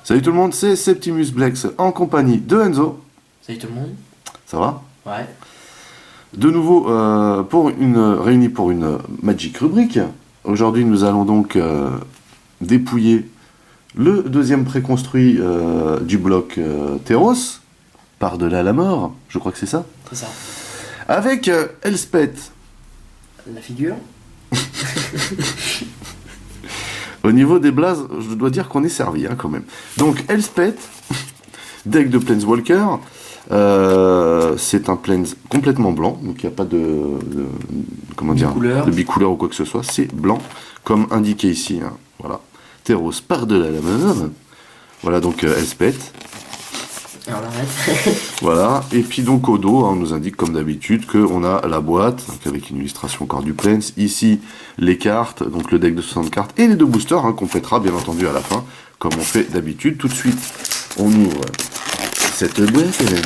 Salut tout le monde, c'est Septimus Blex en compagnie de Enzo. Salut tout le monde. Ça va? Ouais. De nouveau réunis pour une Magic rubrique. Aujourd'hui nous allons donc dépouiller le deuxième préconstruit du bloc Theros, par-delà la mort, je crois que c'est ça. C'est ça. Avec Elspeth. La figure. Au niveau des blazes, je dois dire qu'on est servi quand même. Donc Elspeth, deck de Planeswalker, c'est un Plains complètement blanc, donc il n'y a pas de bicouleur ou quoi que ce soit, c'est blanc, comme indiqué ici. Voilà. Theros par-delà la mort. Voilà donc Elspeth. Et on l'arrête. Voilà, et puis donc au dos, on nous indique comme d'habitude qu'on a la boîte, donc avec une illustration encore du Plains, ici les cartes, donc le deck de 60 cartes, et les deux boosters, qu'on fêtera bien entendu à la fin, comme on fait d'habitude. Tout de suite, on ouvre cette boîte, Hélène.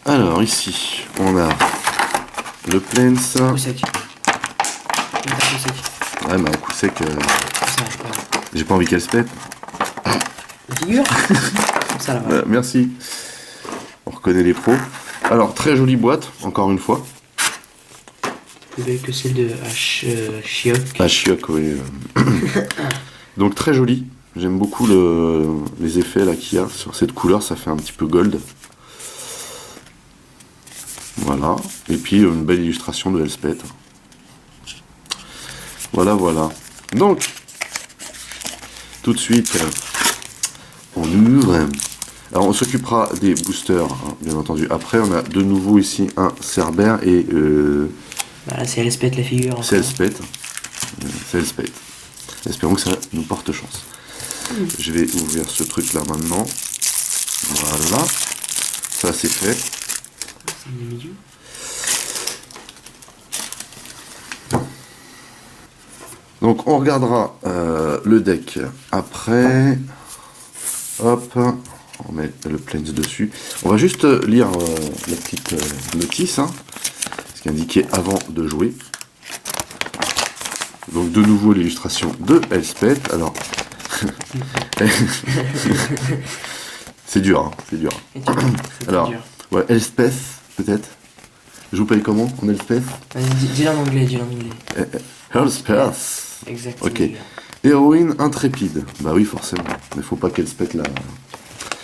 Alors ici, on a le Plains. Coup sec. Coup sec. Ouais, mais un coup sec, j'ai pas envie qu'elle se pète. La figure. Comme ça là-bas. Merci. On reconnaît les pros. Alors, très jolie boîte, encore une fois. Plus belle que celle de Ashiok. Ashiok, oui. Donc, très jolie. J'aime beaucoup les effets là qu'il y a sur cette couleur. Ça fait un petit peu gold. Voilà. Et puis, une belle illustration de Elspeth. Voilà, voilà. Donc, tout de suite, on ouvre. Alors, on s'occupera des boosters, bien entendu. Après, on a de nouveau ici un Cerbère et... Voilà, c'est Elspeth la figure. C'est Elspeth. C'est Elspeth. Espérons que ça nous porte chance. Je vais ouvrir ce truc-là maintenant. Voilà. Ça, c'est fait. C'est une milieu. Donc, on regardera le deck après. Hop. On met le Plains dessus. On va juste lire la petite notice, ce qui est indiqué avant de jouer. Donc de nouveau l'illustration de Elspeth. Alors, c'est dur, c'est dur. Alors, ouais, Elspeth peut-être. Je vous paye comment en Elspeth? Dis-le en anglais, dis-le en anglais. Elspeth. Exactement. Ok. Héroïne intrépide. Bah oui, forcément. Mais faut pas qu'Elspeth là.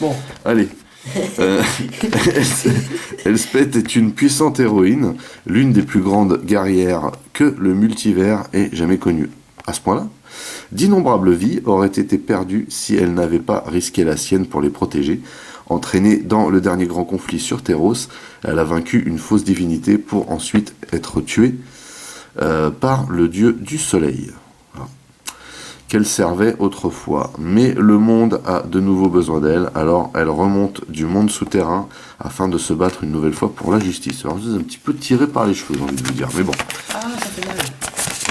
Bon. Allez. Elspeth est une puissante héroïne, l'une des plus grandes guerrières que le multivers ait jamais connue. À ce point-là, d'innombrables vies auraient été perdues si elle n'avait pas risqué la sienne pour les protéger. Entraînée dans le dernier grand conflit sur Theros, elle a vaincu une fausse divinité pour ensuite être tuée par le dieu du soleil. Qu'elle servait autrefois. Mais le monde a de nouveau besoin d'elle, alors elle remonte du monde souterrain afin de se battre une nouvelle fois pour la justice. Alors je suis un petit peu tiré par les cheveux, j'ai envie de vous dire, mais bon. Ah, ça fait mal.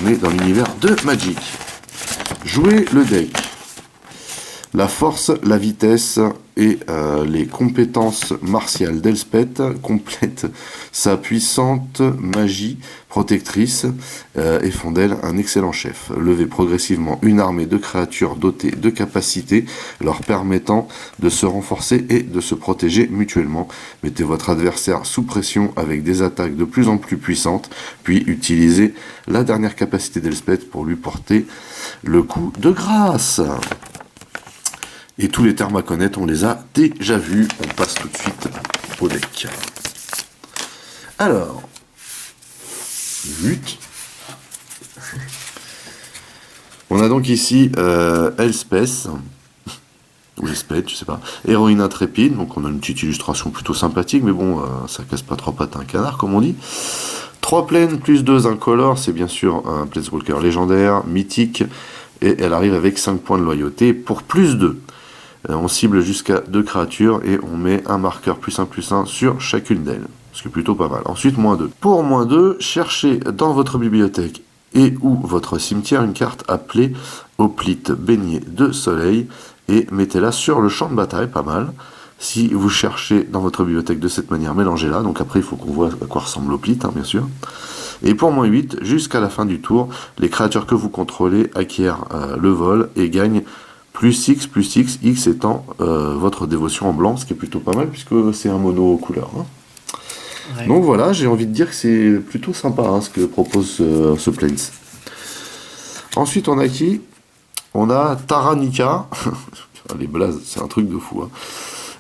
On est dans l'univers de Magic. Jouer le deck. La force, la vitesse et les compétences martiales d'Elspeth complètent sa puissante magie protectrice et font d'elle un excellent chef. Levez progressivement une armée de créatures dotées de capacités leur permettant de se renforcer et de se protéger mutuellement. Mettez votre adversaire sous pression avec des attaques de plus en plus puissantes, puis utilisez la dernière capacité d'Elspeth pour lui porter le coup de grâce. Et tous les termes à connaître, on les a déjà vus. On passe tout de suite au deck. Alors, 8. On a donc ici Elspeth, ou Elspeth, je sais pas, héroïne intrépide. Donc on a une petite illustration plutôt sympathique, mais bon, ça casse pas trois pattes à un canard, comme on dit. 3 plaines plus 2 incolores, c'est bien sûr un Planeswalker légendaire, mythique, et elle arrive avec 5 points de loyauté pour plus 2. On cible jusqu'à 2 créatures et on met un marqueur +1/+1 sur chacune d'elles. Ce qui est plutôt pas mal. Ensuite, -2. Pour -2, cherchez dans votre bibliothèque et ou votre cimetière une carte appelée Hoplite baignée de soleil et mettez-la sur le champ de bataille, pas mal. Si vous cherchez dans votre bibliothèque de cette manière, mélangez-la. Donc après, il faut qu'on voit à quoi ressemble l'hoplite, hein, bien sûr. Et pour -8, jusqu'à la fin du tour, les créatures que vous contrôlez acquièrent le vol et gagnent +X, X étant votre dévotion en blanc, ce qui est plutôt pas mal, puisque c'est un mono couleur. Hein. Ouais. Donc voilà, j'ai envie de dire que c'est plutôt sympa hein, ce que propose ce Plains. Ensuite, on a qui? On a Taranika. Les blazes, c'est un truc de fou. Hein.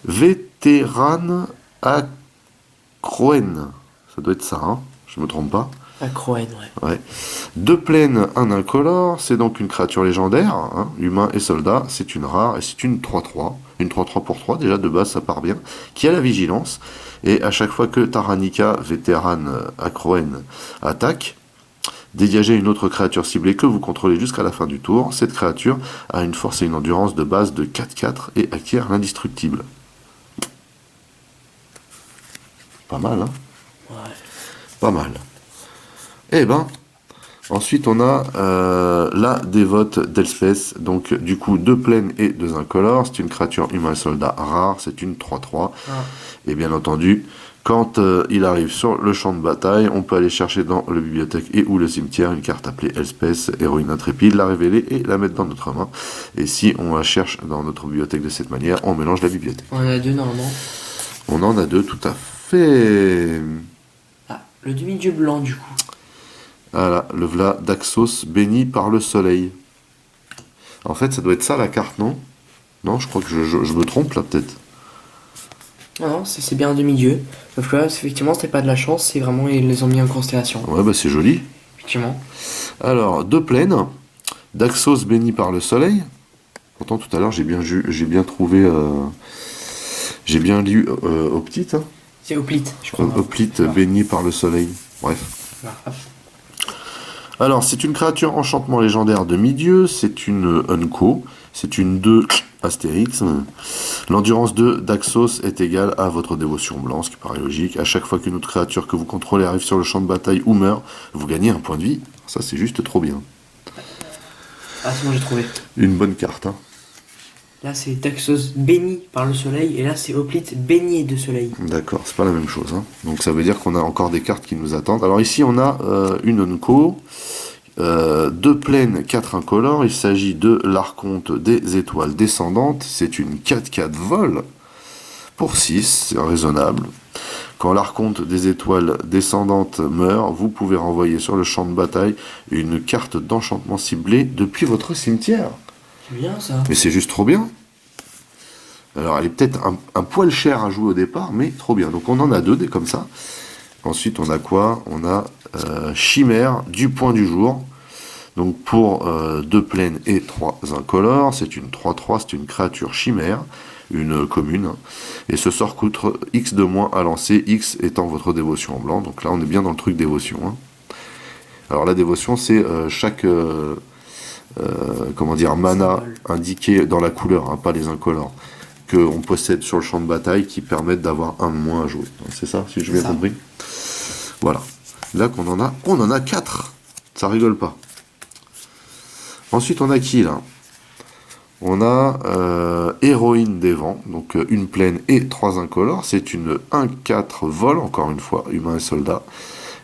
Vétéran Akroen. Ça doit être ça, hein, je me trompe pas. Akroen, ouais. Ouais. 2 plaines, 1 incolore, c'est donc une créature légendaire, hein, humain et soldat, c'est une rare et c'est une 3-3. Une 3-3 pour 3, déjà de base ça part bien, qui a la vigilance, et à chaque fois que Taranika, vétéran Akroen, attaque, dégagez une autre créature ciblée que vous contrôlez jusqu'à la fin du tour. Cette créature a une force et une endurance de base de 4-4 et acquiert l'indestructible. Pas mal, hein? Ouais. Pas mal. Eh ben, ensuite on a la dévote d'Elspeth, donc du coup 2 plaines et 2 incolores, c'est une créature humain soldat rare, c'est une 3-3, et bien entendu, quand il arrive sur le champ de bataille, on peut aller chercher dans la bibliothèque et ou le cimetière une carte appelée Elspeth, héroïne intrépide, la révéler et la mettre dans notre main, et si on la cherche dans notre bibliothèque de cette manière, on mélange la bibliothèque. On en a 2 normalement. On en a 2, tout à fait. Ah, le demi-dieu blanc du coup. Voilà, le v'là d'Axos béni par le soleil. En fait, ça doit être ça la carte, non? Non, je crois que je me trompe là, peut-être. Ah non, c'est bien un demi-dieu. Sauf que là, effectivement, c'était pas de la chance, c'est vraiment, ils les ont mis en constellation. Ouais, bah c'est joli. Effectivement. Alors, 2 plaines, d'Axos béni par le soleil. Pourtant, tout à l'heure, j'ai bien trouvé. J'ai bien lu Optite. Hein. C'est Hoplite, je crois. Hoplite béni par le soleil. Bref. Ah, Alors, c'est une créature enchantement légendaire de mi-dieu, c'est une Unco, c'est une 2 Astérix. L'endurance 2 d'Axos est égale à votre dévotion blanc, ce qui paraît logique. À chaque fois qu'une autre créature que vous contrôlez arrive sur le champ de bataille ou meurt, vous gagnez un point de vie. Ça, c'est juste trop bien. Ah, c'est bon, j'ai trouvé. Une bonne carte. Hein. Là, c'est Daxos béni par le soleil, et là, c'est Hoplite baigné de soleil. D'accord, c'est pas la même chose. Hein. Donc ça veut dire qu'on a encore des cartes qui nous attendent. Alors ici, on a une Unco, 2 plaines, 4 incolores. Il s'agit de l'archonte des étoiles descendantes. C'est une 4-4 vol pour 6, c'est raisonnable. Quand l'archonte des étoiles descendantes meurt, vous pouvez renvoyer sur le champ de bataille une carte d'enchantement ciblée depuis votre cimetière. C'est bien ça. Mais c'est juste trop bien. Alors elle est peut-être un poil cher à jouer au départ, mais trop bien. Donc on en a 2 des comme ça. Ensuite on a quoi? On a Chimère du point du jour. Donc pour 2 plaines et 3 incolores, c'est une 3-3, c'est une créature chimère, une commune. Et ce sort coûte X de moins à lancer, X étant votre dévotion en blanc. Donc là on est bien dans le truc dévotion. Hein. Alors la dévotion c'est chaque... mana indiqué dans la couleur, hein, pas les incolores, qu'on possède sur le champ de bataille qui permettent d'avoir un de moins à jouer. C'est ça, si je bien compris? Voilà. Là qu'on en a 4. Ça rigole pas. Ensuite, on a qui là? On a Héroïne des Vents, donc une plaine et 3 incolores. C'est une 1-4 vol, encore une fois, humain et soldat.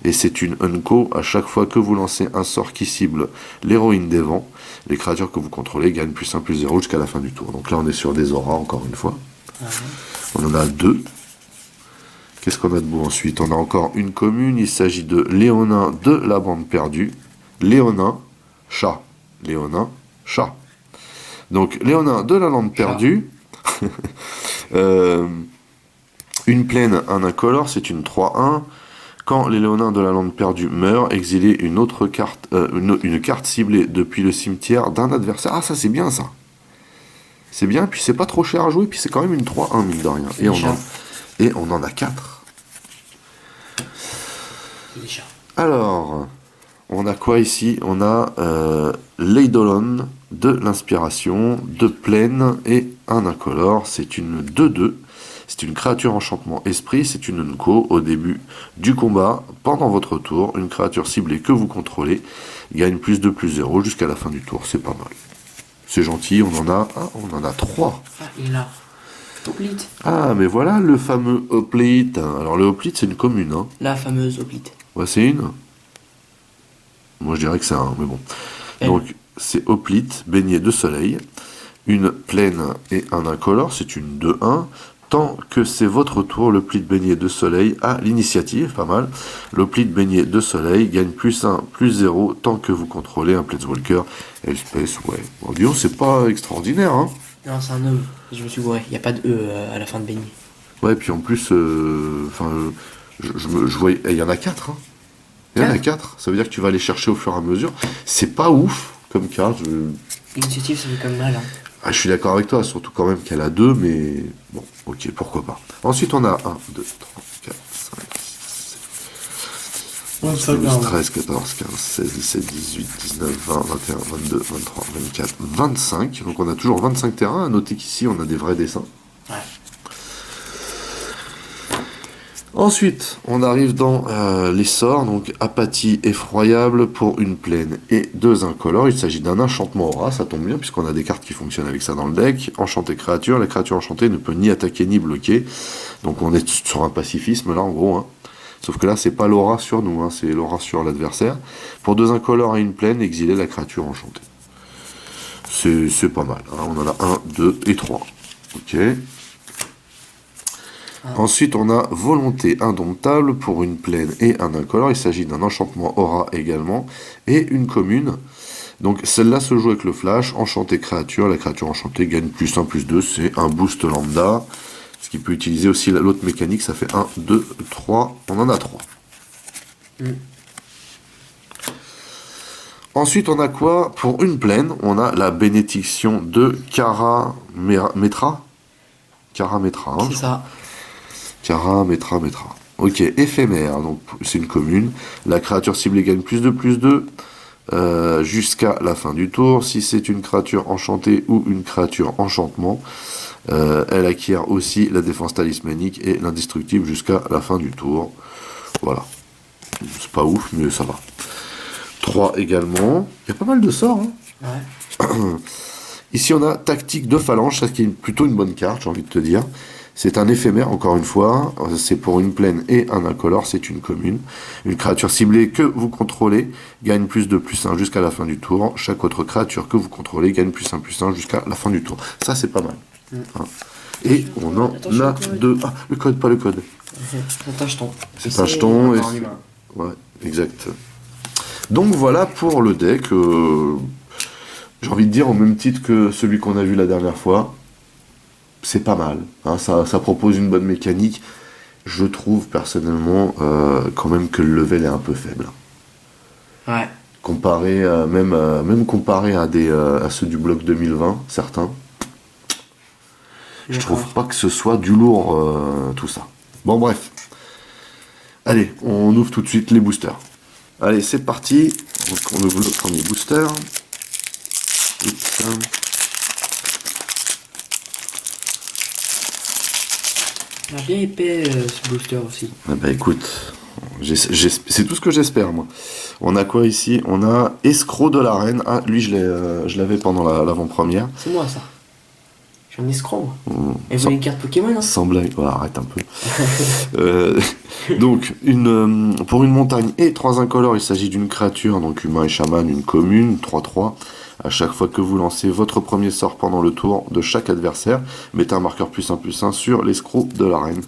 Et c'est une Unco, à chaque fois que vous lancez un sort qui cible l'héroïne des vents, les créatures que vous contrôlez gagnent +1/+0 jusqu'à la fin du tour. Donc là on est sur des auras encore une fois. On en a 2. Qu'est-ce qu'on a de beau ensuite? On a encore une commune, il s'agit de Léonin de la bande perdue. Léonin, chat. Léonin, chat. Donc Léonin de la lande perdue. Une plaine, un incolore, c'est une 3-1. Quand les léonins de la lande perdue meurent, exilez une autre carte, une carte ciblée depuis le cimetière d'un adversaire. Ah, ça c'est bien ça. C'est bien, puis c'est pas trop cher à jouer, puis c'est quand même une 3-1 mine de rien. Et on en a 4. Alors, on a quoi ici? On a l'Eidolon de l'inspiration, 2 plaines et un incolore. C'est une 2-2. C'est une créature enchantement esprit, c'est une Unco. Au début du combat, pendant votre tour, une créature ciblée que vous contrôlez gagne +2/+0 jusqu'à la fin du tour. C'est pas mal. C'est gentil, on en a 3. Ah, il est là. Hoplite. Ah, mais voilà le fameux Hoplite. Alors le Hoplite, c'est une commune, hein. La fameuse Hoplite. Ouais, c'est une. Moi, je dirais que c'est un, mais bon. Donc, c'est Hoplite, baignée de soleil. Une plaine et un incolore, c'est une 2-1. Tant que c'est votre tour, le pli de baignée de soleil a l'initiative, pas mal. Le pli de baignée de soleil gagne +1, +0, tant que vous contrôlez un Planeswalker. Espèce, ouais. Bon, disons, c'est pas extraordinaire, hein. Non, c'est un E. Je me suis gouré. Il n'y a pas de E à la fin de baignée. Ouais, puis en plus, je vois, il y en a 4, hein. Il y en a 4. Ça veut dire que tu vas les chercher au fur et à mesure. C'est pas ouf comme carte. L'initiative, ça fait quand même mal. Hein. Ah, je suis d'accord avec toi, surtout quand même qu'elle a 2, mais bon, ok, pourquoi pas. Ensuite, on a 1, 2, 3, 4, 5, 6, 7, 8, 12, 13, 14, 15, 16, 17, 18, 19, 20, 21, 22, 23, 24, 25. Donc on a toujours 25 terrains. À noter qu'ici, on a des vrais dessins. Ouais. Ensuite, on arrive dans les sorts, donc apathie effroyable pour une plaine et 2 incolores. Il s'agit d'un enchantement aura, ça tombe bien puisqu'on a des cartes qui fonctionnent avec ça dans le deck. Enchanté créature, la créature enchantée ne peut ni attaquer ni bloquer. Donc on est sur un pacifisme là en gros. Hein. Sauf que là c'est pas l'aura sur nous, hein, c'est l'aura sur l'adversaire. Pour 2 incolores et une plaine, exiler la créature enchantée. C'est pas mal. Hein. On en a 1, 2 et 3. Ok. Ensuite, on a volonté indomptable pour une plaine et un incolore. Il s'agit d'un enchantement aura également et une commune. Donc celle-là se joue avec le flash. Enchanté créature. La créature enchantée gagne +1, +2. C'est un boost lambda. Ce qui peut utiliser aussi l'autre mécanique. Ça fait 1, 2, 3. On en a 3. Ensuite, on a quoi? Pour une plaine, on a la bénédiction de Kara-Metra. Kara-Metra, hein, c'est ça. Kara, Metra. Ok, éphémère, donc c'est une commune. La créature ciblée gagne +2, jusqu'à la fin du tour. Si c'est une créature enchantée ou une créature enchantement, elle acquiert aussi la défense talismanique et l'indestructible jusqu'à la fin du tour. Voilà. C'est pas ouf, mais ça va. 3 également. Il y a pas mal de sorts. Hein. Ouais. Ici, on a tactique de phalange, ça qui est plutôt une bonne carte, j'ai envie de te dire. C'est un éphémère, encore une fois. C'est pour une plaine et un incolore, c'est une commune. Une créature ciblée que vous contrôlez gagne +2, +1 jusqu'à la fin du tour. Chaque autre créature que vous contrôlez gagne +1, +1 jusqu'à la fin du tour. Ça, c'est pas mal. Hein. Et on en a 2. Ah, le code, pas le code. C'est un jeton. C'est un jeton. Et... Ouais, exact. Donc voilà pour le deck. J'ai envie de dire au même titre que celui qu'on a vu la dernière fois. C'est pas mal. Hein, ça propose une bonne mécanique. Je trouve personnellement quand même que le level est un peu faible. Ouais. Comparé, même comparé à ceux du bloc 2020, certains. Je trouve pas que ce soit du lourd tout ça. Bon bref. Allez, on ouvre tout de suite les boosters. Allez, c'est parti. Donc, on ouvre le premier booster. Oups. Il a bien épais ce booster aussi. Ah bah écoute, c'est tout ce que j'espère moi. On a quoi ici? On a Escroc de l'arène. Ah, lui je l'avais pendant l'avant-première. C'est moi ça. Je suis un escroc moi. Et vous avez une carte Pokémon hein. Sans blague, ouais, arrête un peu. Donc, pour une montagne et 3 incolores, il s'agit d'une créature, donc humain et chaman, une commune, 3-3. À chaque fois que vous lancez votre premier sort pendant le tour de chaque adversaire, mettez un marqueur +1/+1 sur l'escroc de l'arène.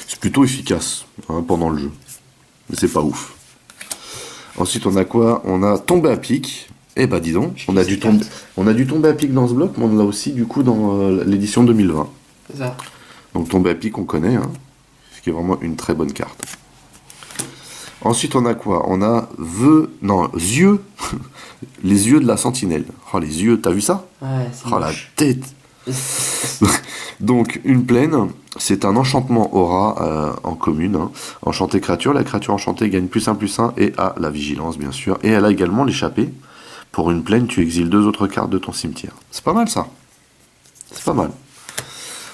C'est plutôt efficace hein, pendant le jeu. Mais c'est pas ouf. Ensuite, on a quoi? On a tombé à pic. Eh bah dis donc, on a dû tomber à pic dans ce bloc, mais on l'a aussi du coup dans l'édition 2020. C'est ça. Donc tomber à pic, on connaît, hein, ce qui est vraiment une très bonne carte. Ensuite, on a quoi? On a yeux, les yeux de la sentinelle. Oh, les yeux, t'as vu ça? Ouais, c'est oh, la tête. Donc, une plaine, c'est un enchantement aura en commune. Hein. Enchanté créature, la créature enchantée gagne +1/+1 et a la vigilance, bien sûr. Et elle a également l'échappée. Pour une plaine, tu exiles 2 autres cartes de ton cimetière. C'est pas mal, ça. C'est pas mal.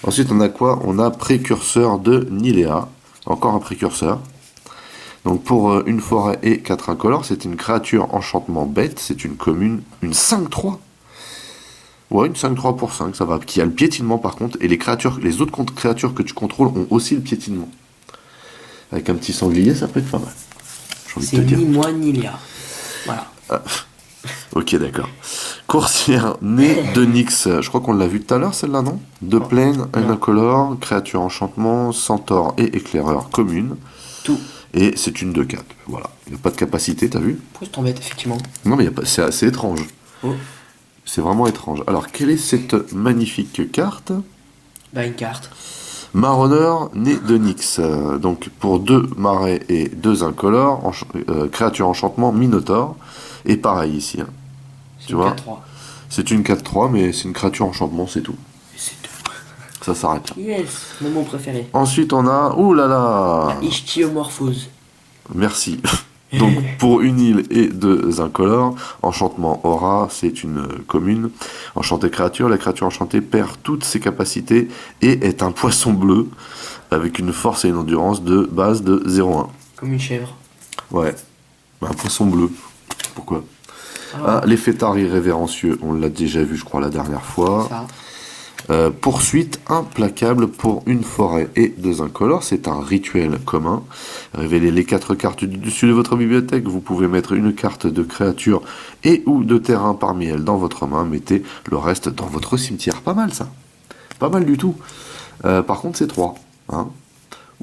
Ensuite, on a quoi? On a précurseur de Nilea. Encore un précurseur. Donc pour une forêt et 4 incolores, c'est une créature enchantement bête, c'est une commune, une 5-3. Ouais, une 5-3 pour 5, ça va. Qui a le piétinement par contre, et les autres créatures que tu contrôles ont aussi le piétinement. Avec un petit sanglier, ça peut être pas mal. J'ai envie de C'est te dire. ni moi ni Léa. Voilà. Ok, d'accord. Coursière née de Nyx. Je crois qu'on l'a vu tout à l'heure, celle-là, non? De plaine, un Non. incolore, créature enchantement, centaure et éclaireur commune. Tout. Et c'est une 2-4. Voilà. Il n'y a pas de capacité, t'as vu? Pourquoi tu t'embêtes, effectivement? Non, mais y a pas... c'est assez étrange. Oh. C'est vraiment étrange. Alors, quelle est cette magnifique carte? Bah, une carte. Maronneur né de Nyx. Donc, pour 2 marais et 2 incolores, créature enchantement Minotaure. Et pareil ici. Hein. C'est Tu une vois? 4-3. C'est une 4-3, mais c'est une créature enchantement, c'est tout. Et c'est tout. Ça s'arrête là. Yes, mon mot préféré. Ensuite, on a... Ouh là là! La ichthyomorphose. Merci. Donc, pour une île et 2 incolores, enchantement aura, c'est une commune. Enchantée créature, la créature enchantée perd toutes ses capacités et est un poisson bleu avec une force et une endurance de base de 0,1. Comme une chèvre. Ouais. Un poisson bleu. Pourquoi? Ah, Les fêtards irrévérencieux, on l'a déjà vu, je crois, la dernière fois. ça. Poursuite implacable pour une forêt et 2 incolores, c'est un rituel commun. Révélez les 4 cartes du dessus de votre bibliothèque. Vous pouvez mettre une carte de créature et ou de terrain parmi elles dans votre main. Mettez le reste dans votre cimetière. Pas mal ça. Pas mal du tout. Par contre, c'est 3. Hein.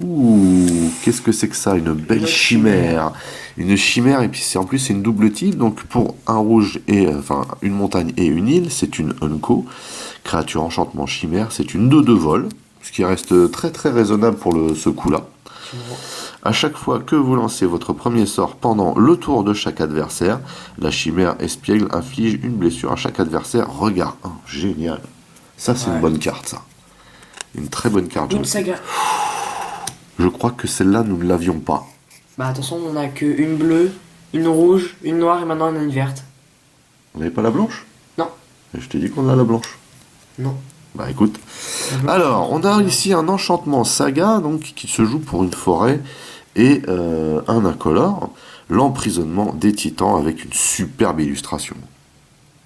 Ouh, qu'est-ce que c'est que ça? Une belle chimère. Une chimère, et puis en plus c'est une double type. Donc pour un rouge et enfin une montagne et une île, c'est une Unco. Créature enchantement chimère, c'est une 2 de vol, ce qui reste très très raisonnable pour ce coup-là. À chaque fois que vous lancez votre premier sort pendant le tour de chaque adversaire, la chimère espiègle inflige une blessure à chaque adversaire. Regard 1, génial. Ça c'est une bonne carte, ça. Une très bonne carte. Une saga. Je crois que celle-là, nous ne l'avions pas. Bah attention, on a que une bleue, une rouge, une noire et maintenant on a une verte. On n'avait pas la blanche? Non. Et je t'ai dit qu'on a la blanche. Non. Bah écoute. Alors, on a ici un enchantement saga, donc qui se joue pour une forêt et un incolore. L'emprisonnement des titans avec une superbe illustration.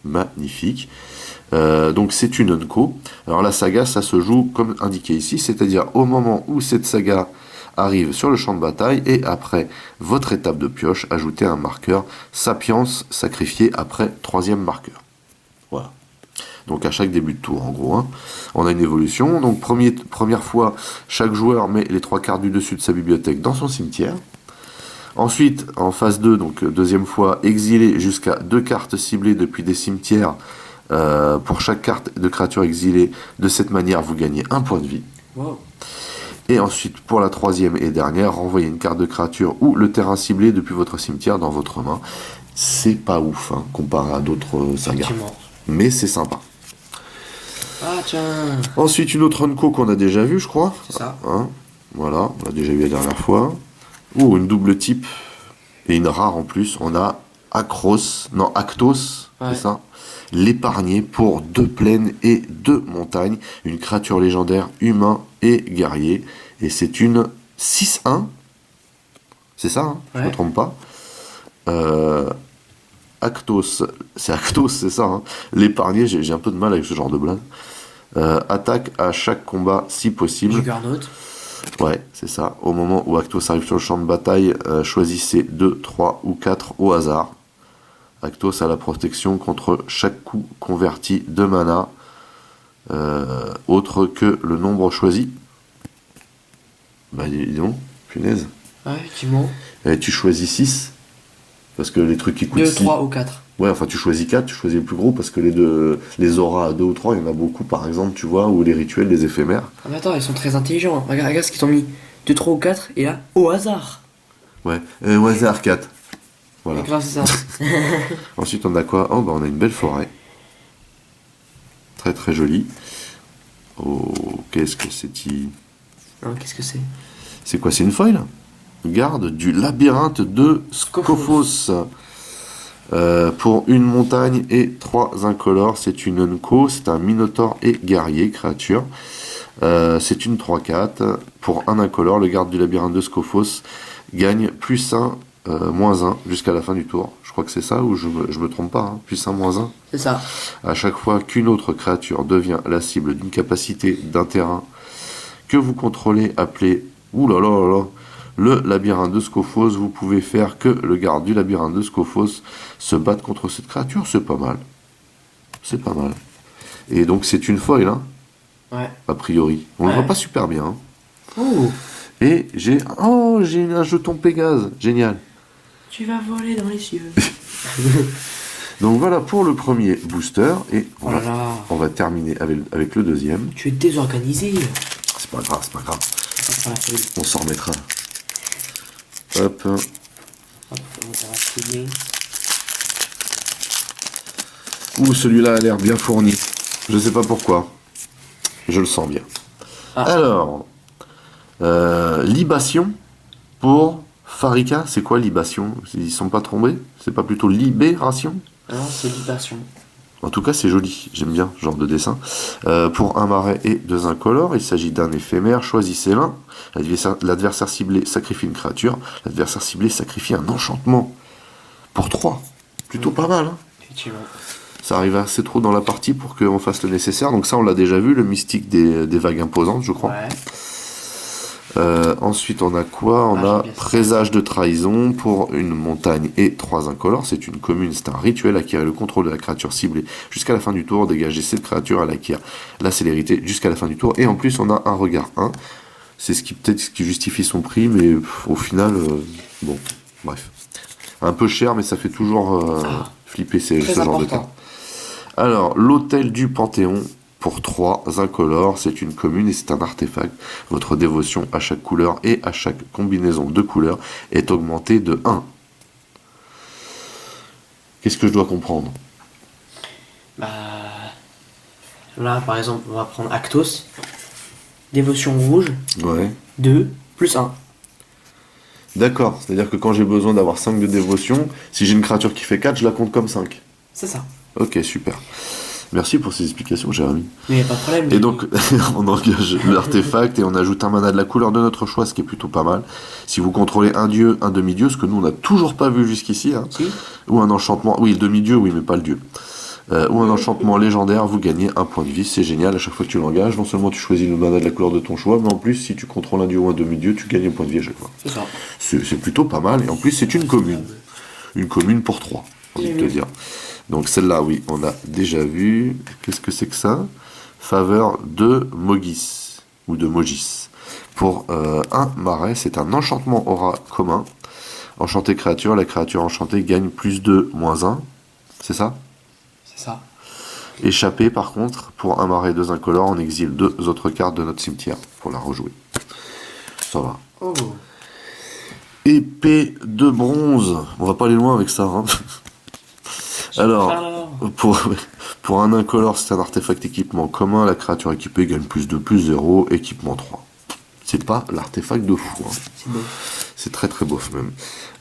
Magnifique. Donc c'est une Unco. Alors la saga, ça se joue comme indiqué ici, c'est-à-dire au moment où cette saga arrive sur le champ de bataille et après votre étape de pioche, ajoutez un marqueur Sapience sacrifié après 3e marqueur. Voilà. Donc à chaque début de tour en gros. Hein. On a une évolution. Donc première fois, chaque joueur met les 3 cartes du dessus de sa bibliothèque dans son cimetière. Ensuite, en phase 2, donc deuxième fois, exilez jusqu'à 2 cartes ciblées depuis des cimetières. Pour chaque carte de créature exilée, de cette manière, vous gagnez 1 point de vie. Wow. Et ensuite, pour la 3e et dernière, renvoyez une carte de créature ou le terrain ciblé depuis votre cimetière dans votre main. C'est pas ouf, hein, comparé à d'autres sagas. Mais c'est sympa. Ah tiens. Ensuite, une autre Unco qu'on a déjà vue, je crois. C'est ça. Hein, voilà, on l'a déjà vu la dernière fois. Ouh, une double type. Et une rare en plus. On a Actos, Ouais. c'est ça. L'épargner pour 2 plaines et 2 montagnes. Une créature légendaire, humain et guerrier. Et c'est une 6-1. C'est ça, hein, je ne me trompe pas. Actos, c'est ça. Hein. L'épargner, j'ai un peu de mal avec ce genre de blague. Attaque à chaque combat si possible. Juggernaut. Ouais, c'est ça. Au moment où Actos arrive sur le champ de bataille, choisissez 2, 3 ou 4 au hasard. Actos a la protection contre chaque coup converti de mana, autre que le nombre choisi. Bah dis donc, punaise. Ouais, effectivement. Et tu choisis 6, parce que les trucs qui coûtent 2, 6... 3 ou 4. Ouais, enfin tu choisis 4, tu choisis le plus gros, parce que les auras à 2 ou 3, il y en a beaucoup par exemple, tu vois, ou les rituels, les éphémères. Ah mais attends, ils sont très intelligents. Regarde ce qu'ils t'ont mis. 2, 3 ou 4 et là, au hasard. Ouais, au hasard 4. Voilà. Grâce à ça. Ensuite, on a quoi? Oh, bah, on a une belle forêt. Très très jolie. Oh, qu'est-ce que c'est-il? Alors, qu'est-ce que c'est? C'est quoi? C'est une foil? Garde du labyrinthe de Scophos. Pour une montagne et 3 incolores, c'est une Unco, c'est un Minotaure et guerrier, créature. C'est une 3-4. Pour un incolore, le garde du labyrinthe de Scophos gagne +1 -1 jusqu'à la fin du tour. Je crois que c'est ça, ou je me trompe pas, hein. Puissant -1. C'est ça. À chaque fois qu'une autre créature devient la cible d'une capacité d'un terrain que vous contrôlez, appelé ouh là là là là, le labyrinthe de Scophos, vous pouvez faire que le garde du labyrinthe de Scophos se batte contre cette créature. C'est pas mal. C'est pas mal. Et donc c'est une foil, hein, Ouais. a priori. On le voit pas super bien. Hein. Oh, Et j'ai un jeton Pégase. Génial. tu vas voler dans les cieux. Donc voilà pour le premier booster. Et Oh là là. on va terminer avec le deuxième. Tu es désorganisé. C'est pas grave, c'est pas grave. Ça va faire la folie. On s'en remettra. Hop. Hop, ça va fouiller. Ouh, celui-là a l'air bien fourni. Je sais pas pourquoi. Je le sens bien. Ah. Alors, libation pour Farika. C'est quoi libation? Ils sont pas trompés? C'est pas plutôt libération? Non, c'est libation. En tout cas, c'est joli. J'aime bien ce genre de dessin. Pour un marais et 2 incolores, il s'agit d'un éphémère. Choisissez l'un. L'adversaire ciblé sacrifie une créature. L'adversaire ciblé sacrifie un enchantement. Pour 3. Plutôt pas mal, hein. Effectivement. Ça arrive assez trop dans la partie pour qu'on fasse le nécessaire. Donc ça, on l'a déjà vu, le mystique des vagues imposantes, je crois. Ouais. Ensuite, on a quoi? On a j'aime bien ça. présage de trahison pour une montagne et 3 incolores. C'est une commune, c'est un rituel. Acquérir le contrôle de la créature ciblée jusqu'à la fin du tour. Dégager cette créature, elle acquiert la célérité jusqu'à la fin du tour. Et en plus, on a un regard 1. C'est peut-être ce qui justifie son prix, mais au final, bon, bref. Un peu cher, mais ça fait toujours flipper ce Très genre de important. cas. Alors, l'hôtel du Panthéon, pour 3 incolores, c'est une commune et c'est un artefact. Votre dévotion à chaque couleur et à chaque combinaison de couleurs est augmentée de 1. Qu'est-ce que je dois comprendre? Bah. Là, par exemple, on va prendre Actos. Dévotion rouge. Ouais. 2 plus 1. D'accord, c'est-à-dire que quand j'ai besoin d'avoir 5 de dévotion, si j'ai une créature qui fait 4, je la compte comme 5. C'est ça. Ok, super. Merci pour ces explications, Jérémy. Mais pas de problème. Et donc, on engage l'artefact et on ajoute un mana de la couleur de notre choix, ce qui est plutôt pas mal. Si vous contrôlez un dieu, un demi-dieu, ce que nous on n'a toujours pas vu jusqu'ici, hein, Si. ou un enchantement, oui, le demi-dieu, oui, mais pas le dieu. Ou un enchantement légendaire, vous gagnez un point de vie, c'est génial, à chaque fois que tu l'engages, non seulement tu choisis le mana de la couleur de ton choix, mais en plus, si tu contrôles un dieu ou un demi-dieu, tu gagnes un point de vie à chaque fois. C'est ça. C'est plutôt pas mal, et en plus, c'est une commune. Une commune pour 3, j'ai envie de te dire. Donc celle-là, oui, on a déjà vu. Qu'est-ce que c'est que ça? Faveur de Mogis, ou de Mogis. Pour un marais, c'est un enchantement aura commun. Enchanté créature, la créature enchantée gagne plus 2, moins 1. C'est ça? C'est ça. Échappé, par contre, pour un marais 2 incolores, on exile 2 autres cartes de notre cimetière pour la rejouer. Ça va. Oh. Épée de bronze. On va pas aller loin avec ça, hein. Alors, pour un incolore, c'est un artefact équipement commun. La créature équipée gagne plus 2, plus 0, équipement 3. C'est pas l'artefact de fou, hein. C'est beau. C'est très très beau même.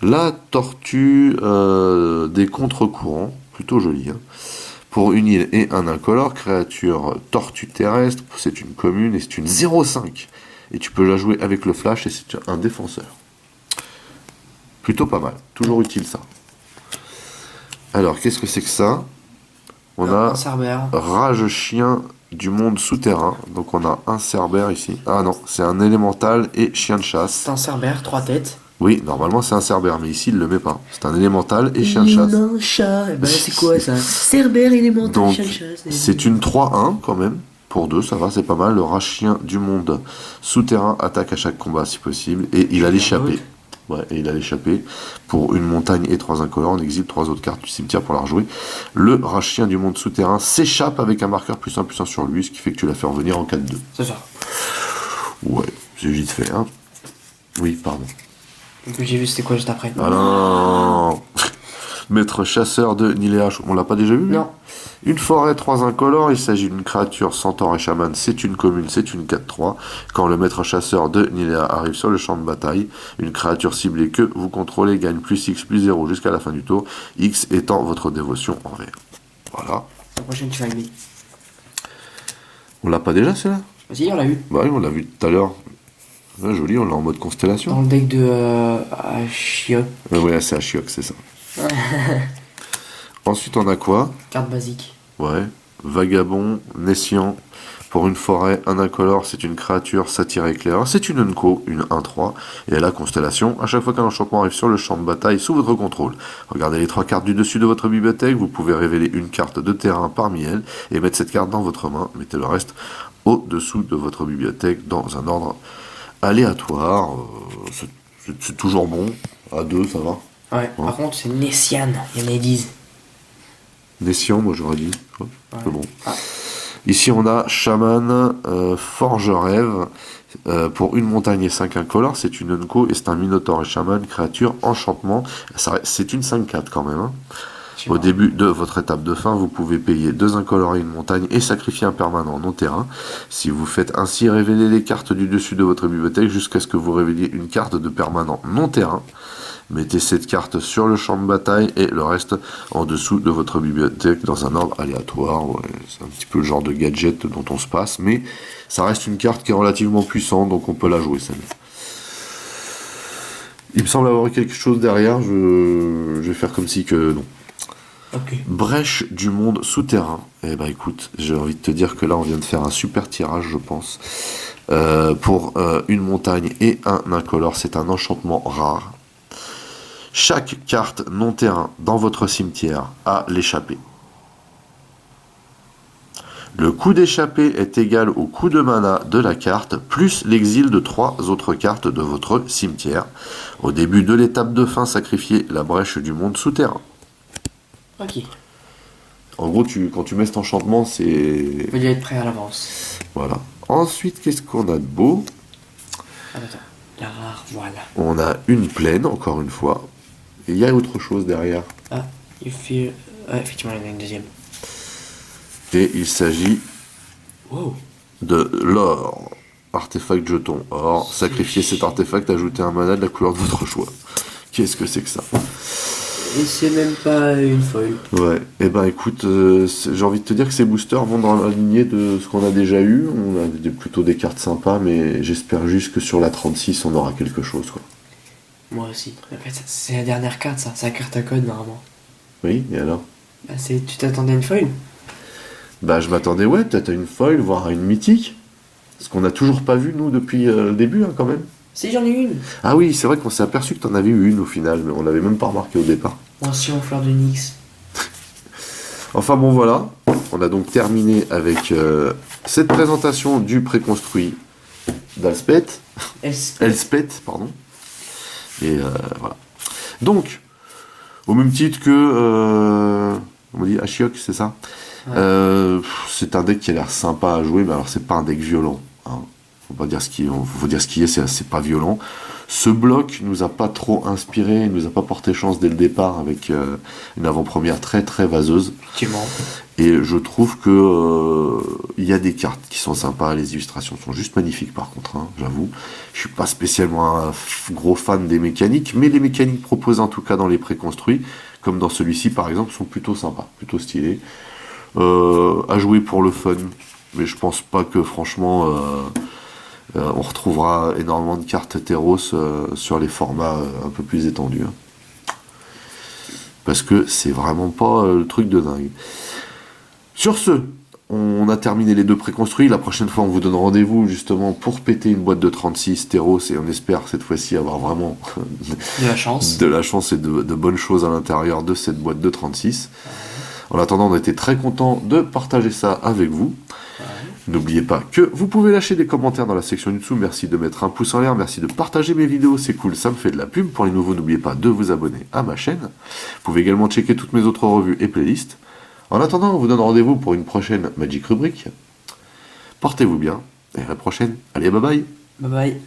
La tortue des contre-courants, plutôt jolie, hein. Pour une île et un incolore, créature tortue terrestre, c'est une commune et c'est une 0,5. Et tu peux la jouer avec le flash et c'est un défenseur. Plutôt pas mal, toujours utile ça. Alors, qu'est-ce que c'est que ça? On a un cerbère. Rage chien du monde souterrain. Donc on a un cerbère ici. Ah non, c'est un élémental et chien de chasse. C'est un cerbère, 3 têtes. Oui, normalement c'est un cerbère, mais ici il le met pas. C'est un élémental et chien de chasse. Non, chat. Eh ben, c'est quoi ça? Cerbère élémental, Donc chien de chasse. c'est une 3-1 quand même. Pour 2, ça va, c'est pas mal. Le rage chien du monde souterrain attaque à chaque combat si possible. Et il a l'échappée. Ouais, et il a l'échappée. Pour une montagne et 3 incolores, on exile 3 autres cartes du cimetière pour la rejouer. Le rachien du monde souterrain s'échappe avec un marqueur +1/+1 sur lui, ce qui fait que tu la fais revenir en 4-2. C'est ça. Ouais, c'est vite fait, hein. Oui, pardon. Donc j'ai vu c'était quoi juste après. Ah non. Maître chasseur de Niléach, on l'a pas déjà vu? Non. Une forêt 3 incolores, il s'agit d'une créature centaure et chaman, c'est une commune, c'est une 4-3. Quand le maître chasseur de Niléa arrive sur le champ de bataille, une créature ciblée que vous contrôlez gagne plus X plus 0 jusqu'à la fin du tour, X étant votre dévotion envers. Voilà. La prochaine tu vas aimer. On l'a pas déjà celle-là? Vas-y, on l'a vu. Bah oui, on l'a vu tout à l'heure. Ah, joli, on l'a en mode constellation. Dans le deck de Ashiok. Ouais, c'est Ashiok, c'est ça. Ensuite, on a quoi? Carte basique. Ouais. Vagabond, Nessian. Pour une forêt, un incolore, c'est une créature satire éclaireur. C'est une Unco, une 1-3. Et elle a constellation. À chaque fois qu'un enchantement arrive sur le champ de bataille sous votre contrôle, regardez les 3 cartes du dessus de votre bibliothèque. Vous pouvez révéler une carte de terrain parmi elles et mettre cette carte dans votre main. Mettez le reste au-dessous de votre bibliothèque dans un ordre aléatoire. C'est toujours bon. À 2, ça va. Ouais, par contre, c'est Nessian. Il y en a qui disent. Nessian, moi j'aurais dit. Ouais, Ouais. c'est bon. Ici on a Chaman, Forge Rêve, pour une montagne et 5 incolores, c'est une Unco et c'est un Minotaure et Chaman, créature, enchantement, c'est une 5-4 quand même. Hein. Au début de votre étape de fin, vous pouvez payer 2 incolores et une montagne et sacrifier un permanent non terrain. Si vous faites ainsi révéler les cartes du dessus de votre bibliothèque jusqu'à ce que vous révéliez une carte de permanent non terrain. Mettez cette carte sur le champ de bataille et le reste en dessous de votre bibliothèque dans un ordre aléatoire. Ouais, c'est un petit peu le genre de gadget dont on se passe, mais ça reste une carte qui est relativement puissante, donc on peut la jouer celle-là. Il me semble avoir quelque chose derrière, je vais faire comme si que non. Ok. Brèche du monde souterrain. Eh ben écoute, j'ai envie de te dire que là on vient de faire un super tirage, je pense. Pour une montagne et un incolore, c'est un enchantement rare. Chaque carte non-terrain dans votre cimetière a l'échappée. Le coût d'échappée est égal au coût de mana de la carte, plus l'exil de 3 autres cartes de votre cimetière. Au début de l'étape de fin, sacrifiez la brèche du monde souterrain. Ok. En gros, quand tu mets cet enchantement, c'est... Faut y être prêt à l'avance. Voilà. Ensuite, qu'est-ce qu'on a de beau? Attends. La rare, voilà. On a une plaine, encore une fois. Et il y a autre chose derrière. Ah, il fait. Ouais, effectivement, il y en a une deuxième. Et il s'agit Wow. de l'or. Artefact jeton or. Sacrifiez cet artefact, ajoutez un mana de la couleur de votre choix. Qu'est-ce que c'est que ça? Et c'est même pas une foil. Ouais, et ben écoute, j'ai envie de te dire que ces boosters vont dans la lignée de ce qu'on a déjà eu. On a plutôt des cartes sympas, mais j'espère juste que sur la 36, on aura quelque chose, quoi. Moi aussi. En fait, c'est la dernière carte, ça. C'est la carte à code, normalement. Oui, et alors? Bah, tu t'attendais à une foil? Bah je m'attendais, ouais, peut-être à une foil, voire à une mythique. Ce qu'on n'a toujours pas vu, nous, depuis le début, hein, quand même. Si, j'en ai une. Ah oui, c'est vrai qu'on s'est aperçu que t'en avais eu une au final, mais on l'avait même pas remarqué au départ. Ancien fleur de Nyx. Enfin bon, voilà. On a donc terminé avec cette présentation du préconstruit d'Elspeth. Elspeth, pardon. Et voilà. Donc, au même titre que... on dit Ashiok, c'est ça? Ouais. C'est un deck qui a l'air sympa à jouer, mais alors c'est pas un deck violent. Hein. Faut dire ce qui est, c'est pas violent. Ce bloc nous a pas trop inspiré, il nous a pas porté chance dès le départ avec une avant-première très très vaseuse. Effectivement. Et je trouve que il y a des cartes qui sont sympas, les illustrations sont juste magnifiques par contre, hein, j'avoue. Je suis pas spécialement un gros fan des mécaniques, mais les mécaniques proposées en tout cas dans les préconstruits, comme dans celui-ci par exemple, sont plutôt sympas, plutôt stylés. À jouer pour le fun, mais je pense pas que franchement on retrouvera énormément de cartes Teros sur les formats un peu plus étendus. Hein. Parce que c'est vraiment pas le truc de dingue. Sur ce, on a terminé les 2 préconstruits. La prochaine fois, on vous donne rendez-vous justement pour péter une boîte de 36 Teros et on espère cette fois-ci avoir vraiment De la chance. de la chance et de bonnes choses à l'intérieur de cette boîte de 36. En attendant, on était très content de partager ça avec vous. N'oubliez pas que vous pouvez lâcher des commentaires dans la section du dessous. Merci de mettre un pouce en l'air, merci de partager mes vidéos, c'est cool, ça me fait de la pub. Pour les nouveaux, n'oubliez pas de vous abonner à ma chaîne. Vous pouvez également checker toutes mes autres revues et playlists. En attendant, on vous donne rendez-vous pour une prochaine Magic Rubrique. Portez-vous bien, et à la prochaine. Allez, bye bye. Bye bye.